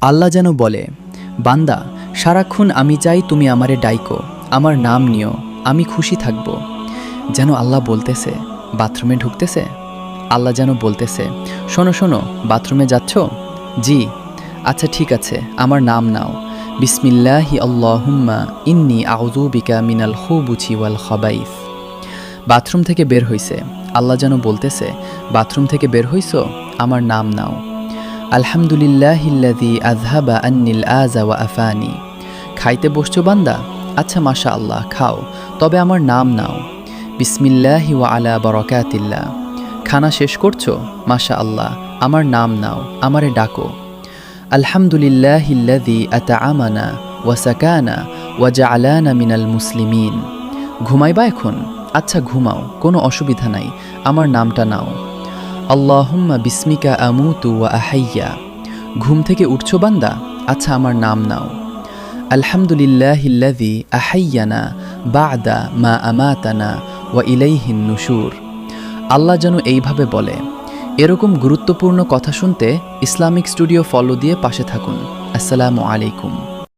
আল্লাহ যেন বলে, বান্দা সারাক্ষণ আমি চাই তুমি আমারে ডাইকো, আমার নাম নিও, আমি খুশি থাকব। যেন আল্লাহ বলতেছে, বাথরুমে ঢুকতেছে। আল্লাহ যেন বলতেছে, শোনো শোনো, বাথরুমে যাচ্ছ? জি। আচ্ছা ঠিক আছে, আমার নাম নাও। বিসমিল্লাহি আল্লাহুম্মা ইন্নী আউযু বিকা মিনাল খুবুথি ওয়াল খাবাইস। বাথরুম থেকে বের হইছে। আল্লাহ যেন বলতেছে, বাথরুম থেকে বের হইছো, আমার নাম নাও। আলহামদুলিল্লাহিল্লাযী আযহাবা আন্নিল আযা ওয়া আফানি। খাইতে বসছো বান্দা? আচ্ছা মাশা আল্লাহ, খাও, তবে আমার নাম নাও। বিসমিল্লাহি ওয়া আলা বারাকাতিল্লাহ। খানা শেষ করছো? মাশা আল্লাহ, আমার নাম নাও, আমারে ডাকো। আলহামদুলিল্লাহিল্লাযী আতআমানা ওয়া সাকানা ওয়া জাআলানা মিনাল মুসলিমিন। ঘুমাইবা এখন? আচ্ছা ঘুমাও, কোনো অসুবিধা নাই, আমার নামটা নাও। আল্লাহুম্মা বিসমিকা আমুতু ওয়া আহাইয়া। ঘুম থেকে উঠছো বান্দা? আচ্ছা আমার নাম নাও। আলহামদুলিল্লাহিল্লাযী আহাইয়ানা বা'দা মা আমাতানা ওয়া ইলাইহিন নুশুর। আল্লাহ যেন এইভাবে বলে। এরকম গুরুত্বপূর্ণ কথা শুনতে ইসলামিক স্টুডিও ফলো দিয়ে পাশে থাকুন। আসসালামু আলাইকুম।